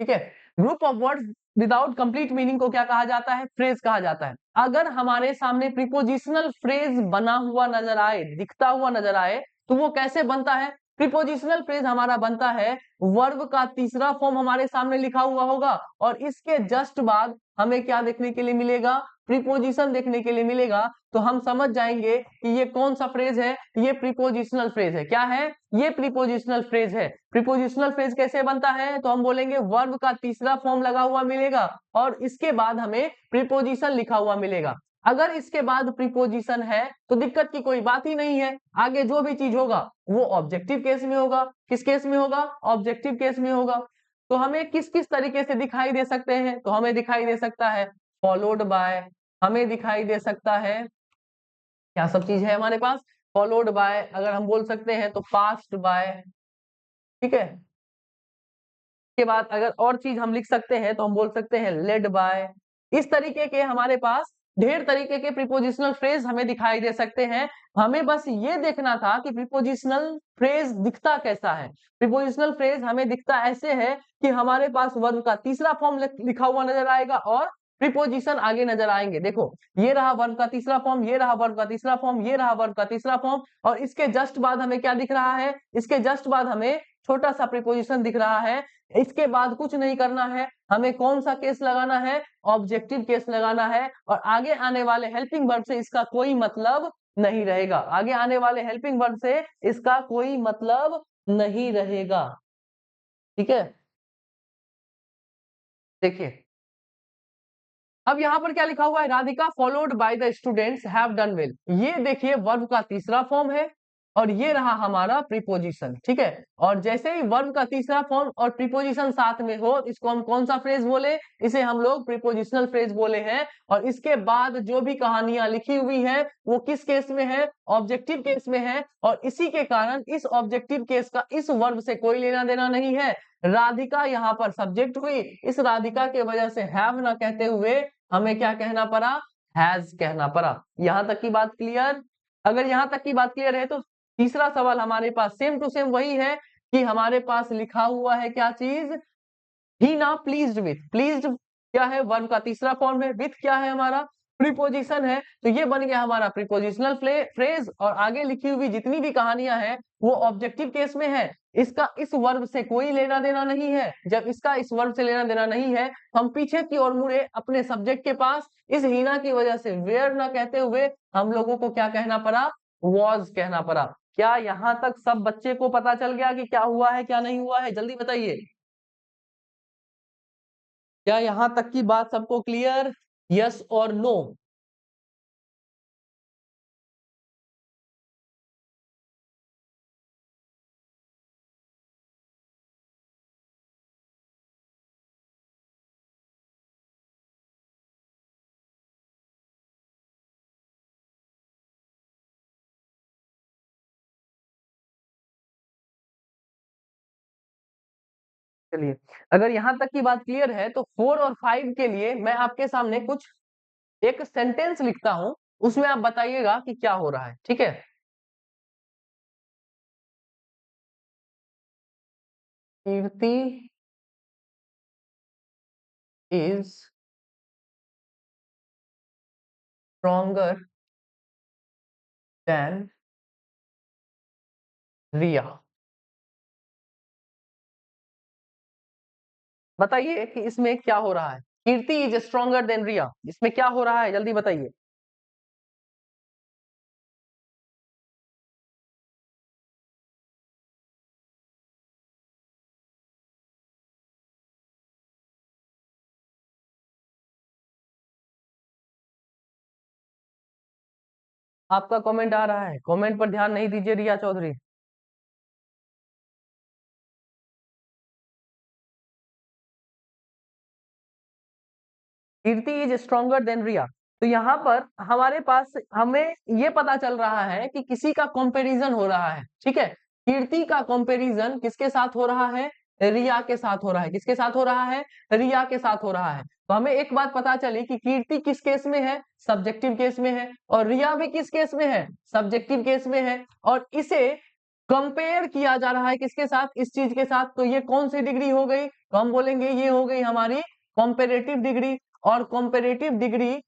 ठीक है, group of words without complete meaning को क्या कहा जाता है, फ्रेज कहा जाता है। अगर हमारे सामने प्रीपोजिशनल फ्रेज बना हुआ नजर आए, दिखता हुआ नजर आए, तो वो कैसे बनता है, प्रीपोजिशनल फ्रेज हमारा बनता है, वर्ब का तीसरा फॉर्म हमारे सामने लिखा हुआ होगा और इसके जस्ट बाद हमें क्या देखने के लिए मिलेगा, प्रीपोजिशन देखने के लिए मिलेगा। तो हम समझ जाएंगे कि ये कौन सा फ्रेज है, ये प्रीपोजिशनल फ्रेज है। क्या है, ये प्रीपोजिशनल फ्रेज है। प्रीपोजिशनल फ्रेज कैसे बनता है, तो हम बोलेंगे वर्ब का तीसरा फॉर्म लगा हुआ मिलेगा और इसके बाद हमें प्रीपोजिशन लिखा हुआ मिलेगा। अगर इसके बाद प्रीपोजिशन है तो दिक्कत की कोई बात ही नहीं है। आगे जो भी चीज होगा वो ऑब्जेक्टिव केस में होगा। किस केस में होगा, ऑब्जेक्टिव केस में होगा। तो हमें किस किस तरीके से दिखाई दे सकते हैं, तो हमें दिखाई दे सकता है फॉलोड बाय, हमें दिखाई दे सकता है, क्या सब चीज है हमारे पास, फॉलोड बाय, अगर हम बोल सकते हैं तो पास्ड बाय। ठीक है, के बाद अगर और चीज हम लिख सकते हैं तो हम बोल सकते हैं लेड बाय। इस तरीके के हमारे पास ढेर तरीके के प्रीपोजिशनल फ्रेज हमें दिखाई दे सकते हैं। हमें बस ये देखना था कि प्रीपोजिशनल फ्रेज दिखता कैसा है। प्रीपोजिशनल फ्रेज हमें दिखता ऐसे है कि हमारे पास वर्ब का तीसरा फॉर्म लिखा हुआ नजर आएगा और प्रीपोजिशन आगे नजर आएंगे। देखो, ये रहा वर्ब का तीसरा फॉर्म, ये रहा वर्ब का तीसरा फॉर्म, ये रहा वर्ब का तीसरा फॉर्म, और इसके जस्ट बाद हमें क्या दिख रहा है? इसके जस्ट बाद हमें छोटा सा प्रीपोजिशन दिख रहा है। इसके बाद कुछ नहीं करना है, हमें कौन सा केस लगाना है? ऑब्जेक्टिव केस लगाना है, और आगे आने वाले हेल्पिंग वर्ब से इसका कोई मतलब नहीं रहेगा। आगे आने वाले हेल्पिंग वर्ब से इसका कोई मतलब नहीं रहेगा। ठीक है, देखिए अब यहाँ पर क्या लिखा हुआ है? Radhika followed by the students have done well. ये देखिए वर्ब का तीसरा फॉर्म है और ये रहा हमारा प्रीपोजिशन। ठीक है, और जैसे ही वर्ब का तीसरा फॉर्म और प्रीपोजिशन साथ में हो, इसको हम कौन सा फ्रेज बोले? इसे हम लोग प्रीपोजिशनल फ्रेज बोले हैं। और इसके बाद जो भी कहानियां लिखी हुई है वो किस केस में है? ऑब्जेक्टिव केस में है, और इसी के कारण इस ऑब्जेक्टिव केस का इस वर्ब से कोई लेना देना नहीं है। राधिका यहाँ पर सब्जेक्ट हुई, इस राधिका के वजह से हैव ना कहते हुए हमें क्या कहना पड़ा? हैज कहना पड़ा। यहां तक की बात क्लियर? अगर यहां तक की बात क्लियर है तो तीसरा सवाल हमारे पास सेम टू सेम वही है कि हमारे पास लिखा हुआ है क्या चीज? ही ना प्लीज्ड विथ। प्लीज्ड क्या है? वर्ब का तीसरा फॉर्म है। विथ क्या है? हमारा प्रीपोजिशन है। तो ये बन गया हमारा प्रीपोजिशनल फ्रेज, और आगे लिखी हुई जितनी भी कहानियां हैं वो ऑब्जेक्टिव केस में है। इसका इस वर्ब से कोई लेना देना नहीं है। जब इसका इस वर्ब से लेना देना नहीं है, हम पीछे की ओर मुड़े अपने सब्जेक्ट के पास। इस हीना की वजह से वेयर ना कहते हुए हम लोगों को क्या कहना पड़ा? वॉज कहना पड़ा। क्या यहां तक सब बच्चे को पता चल गया कि क्या हुआ है क्या नहीं हुआ है? जल्दी बताइए, क्या यहां तक की बात सबको क्लियर? यस और नो? चलिए, अगर यहां तक की बात क्लियर है तो 4 और 5 के लिए मैं आपके सामने कुछ एक सेंटेंस लिखता हूं, उसमें आप बताइएगा कि क्या हो रहा है। ठीक है? कीर्ति इज स्ट्रॉन्गर देन रिया। बताइए कि इसमें क्या हो रहा है? कीर्ति इज स्ट्रॉन्गर देन रिया, इसमें क्या हो रहा है? जल्दी बताइए। आपका कमेंट आ रहा है, कमेंट पर ध्यान नहीं दीजिए रिया चौधरी। कीर्ति इज स्ट्रॉन्गर देन रिया। तो यहाँ पर हमारे पास हमें ये पता चल रहा है कि किसी का कंपैरिजन हो रहा है। ठीक है, कीर्ति का कंपैरिजन किसके साथ हो रहा है? रिया के साथ हो रहा है। किसके साथ हो रहा है? रिया के साथ हो रहा है। तो हमें एक बात पता चली कि कीर्ति किस केस में है? सब्जेक्टिव केस में है, और रिया भी किस केस में है? सब्जेक्टिव केस में है। और इसे कंपेयर किया जा रहा है किसके साथ? इस चीज के साथ। तो ये कौन सी डिग्री हो गई? तो हम बोलेंगे ये हो गई हमारी कॉम्पेरेटिव डिग्री। और कॉम्पेरेटिव डिग्री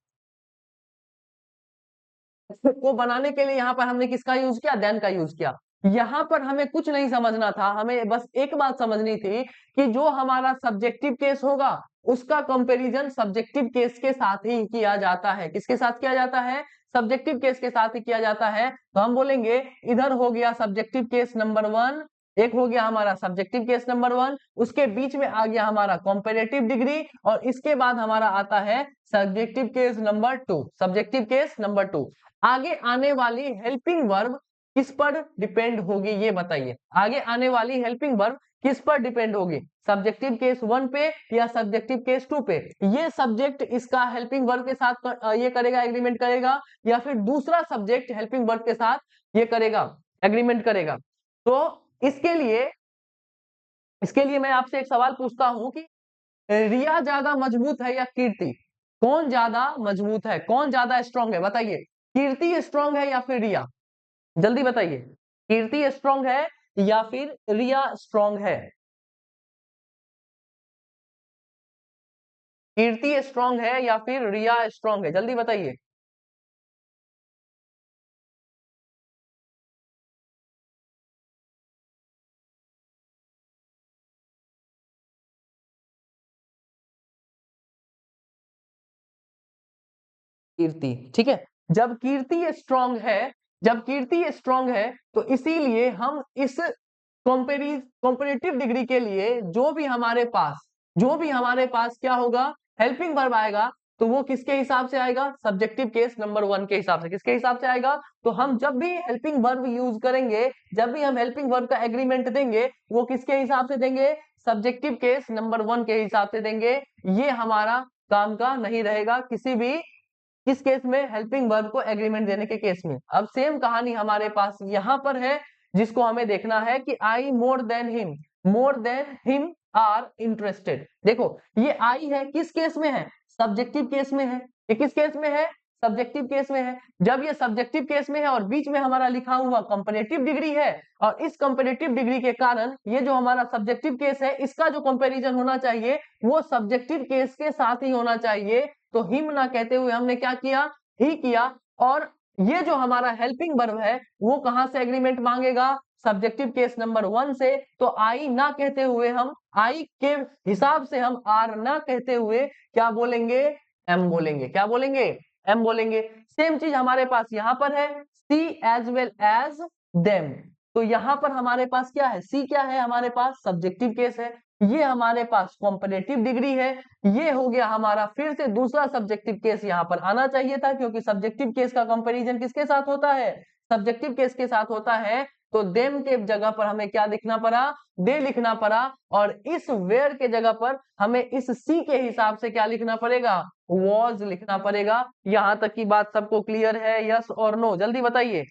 को बनाने के लिए यहाँ पर हमने किसका यूज किया? देन का यूज किया। यहाँ पर हमें कुछ नहीं समझना था, हमें बस एक बात समझनी थी कि जो हमारा सब्जेक्टिव केस होगा उसका कंपैरिजन सब्जेक्टिव केस के साथ ही किया जाता है। किसके साथ किया जाता है? सब्जेक्टिव केस के साथ ही किया जाता है। तो हम बोलेंगे इधर हो गया सब्जेक्टिव केस नंबर 1, एक हो गया हमारा सब्जेक्टिव केस नंबर 1, उसके बीच में आ गया हमारा कंपैरेटिव डिग्री, और इसके बाद हमारा आता है subjective case number 2। Subjective case number 2। आगे आने वाली हेल्पिंग वर्ब किस पर डिपेंड होगी? ये बताइए, आगे आने वाली हेल्पिंग वर्ब किस पर डिपेंड होगी? सब्जेक्टिव केस 1 पे या सब्जेक्टिव केस 2 पे? ये सब्जेक्ट इसका हेल्पिंग वर्ब के साथ ये करेगा, एग्रीमेंट करेगा, या फिर दूसरा सब्जेक्ट हेल्पिंग वर्ब के साथ ये करेगा, एग्रीमेंट करेगा? तो इसके लिए मैं आपसे एक सवाल पूछता हूं कि रिया ज्यादा मजबूत है या कीर्ति? कौन ज्यादा मजबूत है, कौन ज्यादा स्ट्रांग है, बताइए। कीर्ति स्ट्रांग है या फिर रिया? जल्दी बताइए, कीर्ति स्ट्रांग है या फिर रिया स्ट्रांग है? कीर्ति स्ट्रांग है या फिर रिया स्ट्रांग है, जल्दी बताइए। कीर्ति, ठीक है। जब कीर्ति स्ट्रांग है, जब कीर्ति स्ट्रांग है, तो इसीलिए हम इस कॉम्पेरेटिव डिग्री के लिए जो भी हमारे पास क्या होगा, हेल्पिंग वर्ब आएगा, तो वो किसके हिसाब से आएगा? सब्जेक्टिव केस नंबर 1 के हिसाब से। किसके हिसाब से आएगा? तो हम जब भी हेल्पिंग वर्ब यूज करेंगे, जब भी हम हेल्पिंग वर्ब का एग्रीमेंट देंगे, वो किसके हिसाब से देंगे? सब्जेक्टिव केस नंबर 1 के हिसाब से देंगे। ये हमारा काम का नहीं रहेगा किसी भी, किस केस में? हेल्पिंग वर्ब को एग्रीमेंट देने के केस में। अब सेम कहानी हमारे पास यहां पर है, जिसको हमें देखना है कि I more than him are interested. देखो, ये आई है, किस केस में है? सब्जेक्टिव केस में है। ये किस केस में है? सब्जेक्टिव केस में है। जब ये सब्जेक्टिव केस में है और बीच में हमारा लिखा हुआ कंपैरेटिव डिग्री है, और इस कंपैरेटिव डिग्री के कारण ये जो हमारा सब्जेक्टिव केस है, इसका जो कंपैरिजन होना चाहिए वो सब्जेक्टिव केस के साथ ही होना चाहिए। तो हिम ना कहते हुए हमने क्या किया? ही किया। और ये जो हमारा हेल्पिंग वर्ब है, वो कहां से एग्रीमेंट मांगेगा? सब्जेक्टिव केस नंबर 1 से। तो आई ना कहते हुए हम, आई के हिसाब से हम आर ना कहते हुए क्या बोलेंगे? एम बोलेंगे। क्या बोलेंगे? एम बोलेंगे। सेम चीज हमारे पास यहां पर है, सी एज वेल एज देम। तो यहां पर हमारे पास क्या है? सी क्या है हमारे पास? सब्जेक्टिव केस है। ये हमारे पास कॉम्पिटिटिव डिग्री है। ये हो गया हमारा फिर से दूसरा सब्जेक्टिव केस यहाँ पर आना चाहिए था, क्योंकि सब्जेक्टिव केस का कंपैरिजन किसके साथ होता है? सब्जेक्टिव केस के साथ होता है। तो देम के जगह पर हमें क्या लिखना पड़ा? दे लिखना पड़ा। और इस वेयर के जगह पर हमें इस सी के हिसाब से क्या लिखना पड़ेगा? वॉज लिखना पड़ेगा। यहां तक की बात सबको क्लियर है? यस और नो, जल्दी बताइए।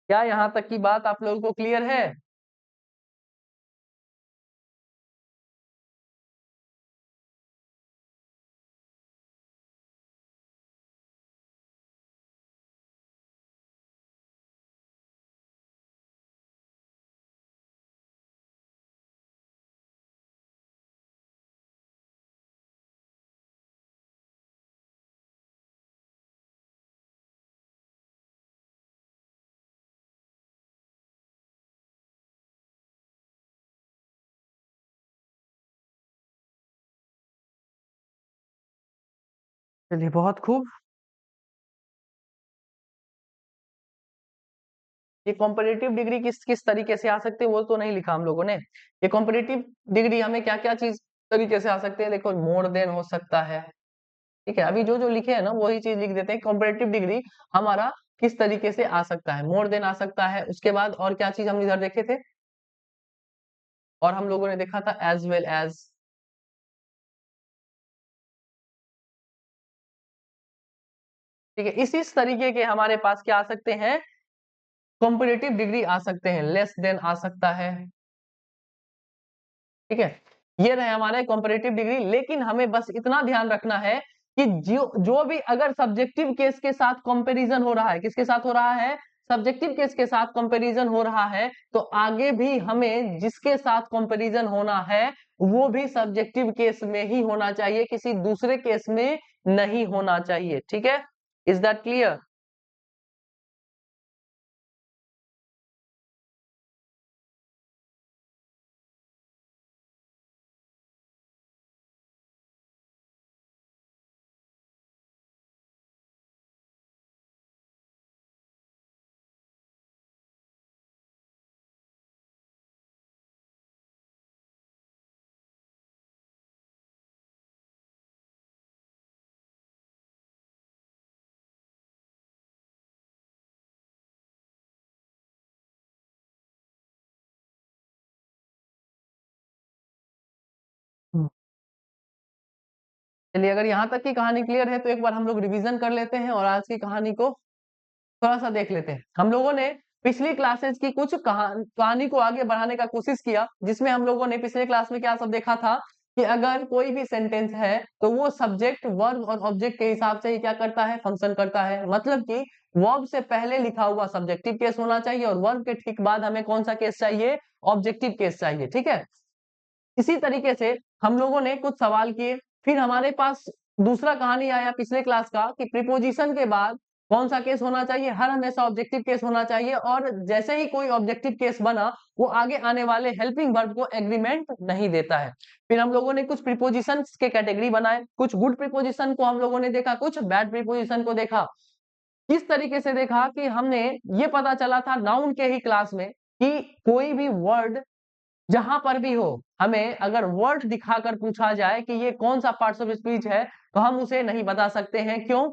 क्या यहां तक की बात आप लोगों को क्लियर है? चलिए, बहुत खूब। ये कॉम्पिटिटिव डिग्री किस किस तरीके से आ सकते हैं वो तो नहीं लिखा हम लोगों ने। ये कॉम्पिटिटिव डिग्री हमें क्या क्या चीज तरीके से आ सकते हैं? देखो, मोर देन हो सकता है। ठीक है, अभी जो जो लिखे हैं ना वही चीज लिख देते हैं। कॉम्पिटिटिव डिग्री हमारा किस तरीके से आ सकता है? मोर देन आ सकता है। उसके बाद और क्या चीज हम इधर देखे थे? और हम लोगों ने देखा था एज वेल एज। ठीक है, इस तरीके के हमारे पास क्या आ सकते हैं? कॉम्पिटिटिव डिग्री आ सकते हैं। लेस देन आ सकता है। ठीक है, ये रहे हमारे कॉम्पिटिटिव डिग्री। लेकिन हमें बस इतना ध्यान रखना है कि जो जो भी अगर सब्जेक्टिव केस के साथ कंपैरिजन हो रहा है, किसके साथ हो रहा है? सब्जेक्टिव केस के साथ कंपैरिजन हो रहा है, तो आगे भी हमें जिसके साथ कंपैरिजन होना है वो भी सब्जेक्टिव केस में ही होना चाहिए, किसी दूसरे केस में नहीं होना चाहिए। ठीक है, इज दैट क्लियर? चलिए, अगर यहाँ तक की कहानी क्लियर है तो एक बार हम लोग रिवीजन कर लेते हैं और आज की कहानी को थोड़ा सा देख लेते हैं। हम लोगों ने पिछली क्लासेस की कुछ कहानी को आगे बढ़ाने का कोशिश किया, जिसमें हम लोगों ने पिछले क्लास में क्या सब देखा था कि अगर कोई भी सेंटेंस है तो वो सब्जेक्ट वर्ब और ऑब्जेक्ट के हिसाब से ही क्या करता है, फंक्शन करता है। मतलब कि वर्ब से पहले लिखा हुआ सब्जेक्टिव केस होना चाहिए और वर्ब के ठीक बाद हमें कौन सा केस चाहिए, ऑब्जेक्टिव केस चाहिए। ठीक है, इसी तरीके से हम लोगों ने कुछ सवाल किए, फिर हमारे पास दूसरा कहानी आया पिछले क्लास का कि प्रीपोजिशन के बाद कौन सा केस होना चाहिए, हर हमेशा ऑब्जेक्टिव केस होना चाहिए और जैसे ही कोई ऑब्जेक्टिव केस बना वो आगे आने वाले हेल्पिंग वर्ब को एग्रीमेंट नहीं देता है। फिर हम लोगों ने कुछ प्रीपोजिशन के कैटेगरी बनाए, कुछ गुड प्रीपोजिशन को हम लोगों ने देखा, कुछ बैड प्रीपोजिशन को देखा। इस तरीके से देखा कि हमने ये पता चला था नाउन के ही क्लास में कि कोई भी वर्ड जहां पर भी हो, हमें अगर वर्ड दिखाकर पूछा जाए कि ये कौन सा पार्ट्स ऑफ स्पीच है तो हम उसे नहीं बता सकते हैं। क्यों?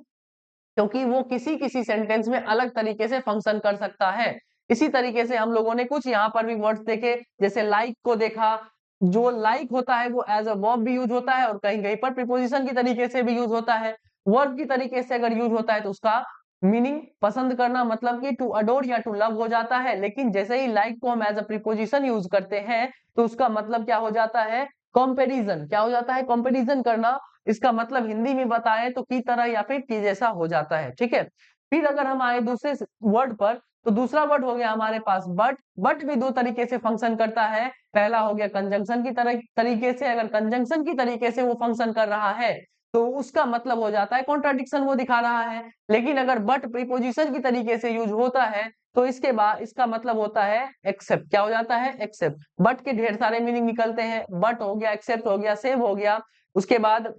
क्योंकि वो किसी किसी सेंटेंस में अलग तरीके से फंक्शन कर सकता है। इसी तरीके से हम लोगों ने कुछ यहाँ पर भी वर्ड्स देखे, जैसे लाइक को देखा। जो लाइक होता है वो एज अ वर्ब भी यूज होता है और कहीं कहीं पर प्रीपोजिशन की तरीके से भी यूज होता है। वर्ब की तरीके से अगर यूज होता है तो उसका मीनिंग पसंद करना मतलब कि टू अडोर या टू लव हो जाता है। लेकिन जैसे ही लाइक को हम एज अ प्रीपोजिशन यूज करते हैं तो उसका मतलब क्या हो जाता है, कंपैरिजन। क्या हो जाता है, कंपैरिजन करना। इसका मतलब हिंदी में बताएं तो की तरह या फिर की जैसा हो जाता है। ठीक है, फिर अगर हम आए दूसरे वर्ड पर तो दूसरा वर्ड हो गया हमारे पास बट। बट भी दो तरीके से फंक्शन करता है। पहला हो गया कंजंक्शन की तरह तरीके से, अगर कंजंक्शन की तरीके से वो फंक्शन कर रहा है तो उसका मतलब हो जाता है कॉन्ट्राडिक्शन वो दिखा रहा है। लेकिन अगर बट प्रीपोजिशन की तरीके से यूज होता है तो इसके बाद इसका मतलब होता है एक्सेप्ट। क्या हो जाता है, एक्सेप्ट। बट के ढेर सारे मीनिंग निकलते हैं, बट हो गया, एक्सेप्ट हो गया, सेव हो गया, उसके बाद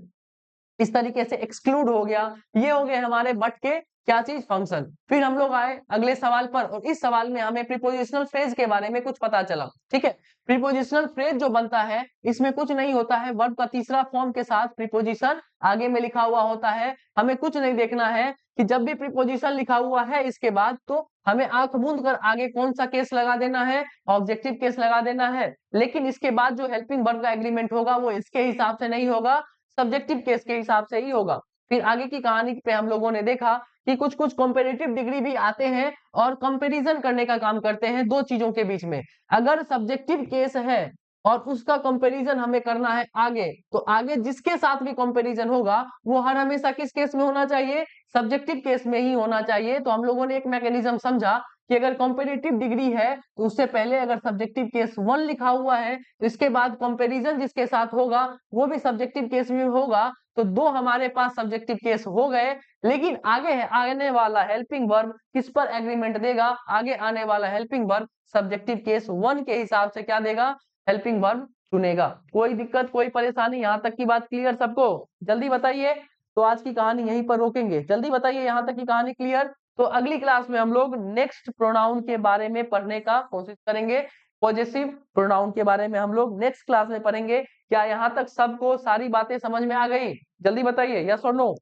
इस तरीके से एक्सक्लूड हो गया। ये हो गए हमारे बट के क्या चीज, फंक्शन। फिर हम लोग आए अगले सवाल पर और इस सवाल में हमें प्रीपोजिशनल फ्रेज के बारे में कुछ पता चला। ठीक है, प्रीपोजिशनल फ्रेज जो बनता है इसमें कुछ नहीं होता है, वर्ब का तीसरा फॉर्म के साथ प्रीपोजिशन आगे में लिखा हुआ होता है। हमें कुछ नहीं देखना है कि जब भी प्रीपोजिशन लिखा हुआ है इसके बाद तो हमें आंख मूंद कर आगे कौन सा केस लगा देना है, ऑब्जेक्टिव केस लगा देना है। लेकिन इसके बाद जो हेल्पिंग वर्ब का एग्रीमेंट होगा वो इसके हिसाब से नहीं होगा, सब्जेक्टिव केस के हिसाब से ही होगा। फिर आगे की कहानी पे हम लोगों ने देखा कि कुछ कुछ कॉम्पेरेटिव डिग्री भी आते हैं और कंपैरिजन करने का काम करते हैं दो चीजों के बीच में। अगर सब्जेक्टिव केस है और उसका कंपैरिजन हमें करना है आगे, तो आगे जिसके साथ भी कंपैरिजन होगा वो हर हमेशा किस केस में होना चाहिए, सब्जेक्टिव केस में ही होना चाहिए। तो हम लोगों ने एक मैकेनिज्म समझा कि अगर कंपैरेटिव डिग्री है तो उससे पहले अगर सब्जेक्टिव केस 1 लिखा हुआ है तो इसके बाद कंपैरिजन जिसके साथ होगा वो भी सब्जेक्टिव केस में होगा। तो दो हमारे पास सब्जेक्टिव केस हो गए। लेकिन आगे है आने वाला हेल्पिंग वर्ब किस पर एग्रीमेंट देगा, आगे आने वाला हेल्पिंग वर्ब सब्जेक्टिव केस 1 के हिसाब से क्या देगा, हेल्पिंग वर्ब चुनेगा। कोई दिक्कत, कोई परेशानी, यहाँ तक की बात क्लियर सबको? जल्दी बताइए। तो आज की कहानी यहीं पर रोकेंगे, जल्दी बताइए यहाँ तक की कहानी क्लियर। तो अगली क्लास में हम लोग नेक्स्ट प्रोनाउन के बारे में पढ़ने का कोशिश करेंगे। पॉजेसिव प्रोनाउन के बारे में हम लोग नेक्स्ट क्लास में पढ़ेंगे। क्या यहाँ तक सबको सारी बातें समझ में आ गई? जल्दी बताइए, यस और नो।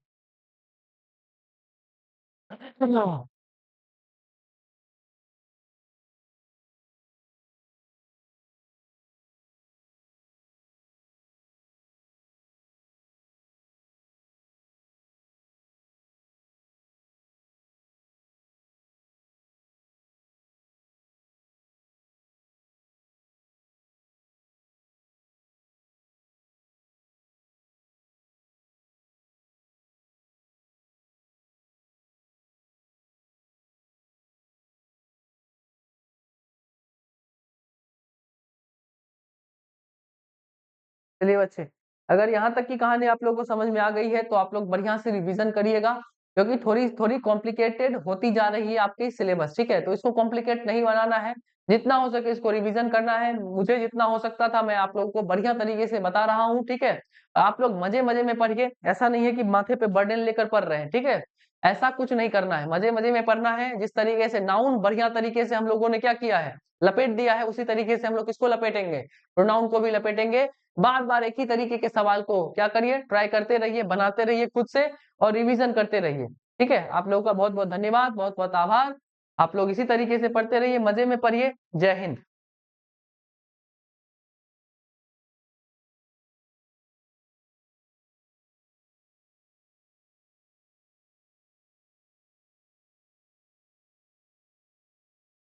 चलिए बच्चे, अगर यहाँ तक की कहानी आप लोगों को समझ में आ गई है तो आप लोग बढ़िया से रिवीजन करिएगा, क्योंकि थोड़ी थोड़ी कॉम्प्लिकेटेड होती जा रही है आपकी सिलेबस। ठीक है, तो इसको कॉम्प्लिकेट नहीं बनाना है, जितना हो सके इसको रिवीजन करना है। मुझे जितना हो सकता था मैं आप लोगों को बढ़िया तरीके से बता रहा हूँ। ठीक है, आप लोग मजे मजे में पढ़िए, ऐसा नहीं है कि माथे पे बर्डन लेकर पढ़ रहे हैं। ठीक है, ऐसा कुछ नहीं करना है, मजे मजे में पढ़ना है। जिस तरीके से नाउन बढ़िया तरीके से हम लोगों ने क्या किया है, लपेट दिया है, उसी तरीके से हम लोग किसको लपेटेंगे, प्रोनाउन को भी लपेटेंगे। बार बार एक ही तरीके के सवाल को क्या करिए, ट्राई करते रहिए, बनाते रहिए खुद से और रिवीजन करते रहिए। ठीक है, आप लोगों का बहुत बहुत धन्यवाद, बहुत बहुत आभार। आप लोग इसी तरीके से पढ़ते रहिए, मजे में पढ़िए। जय हिंद।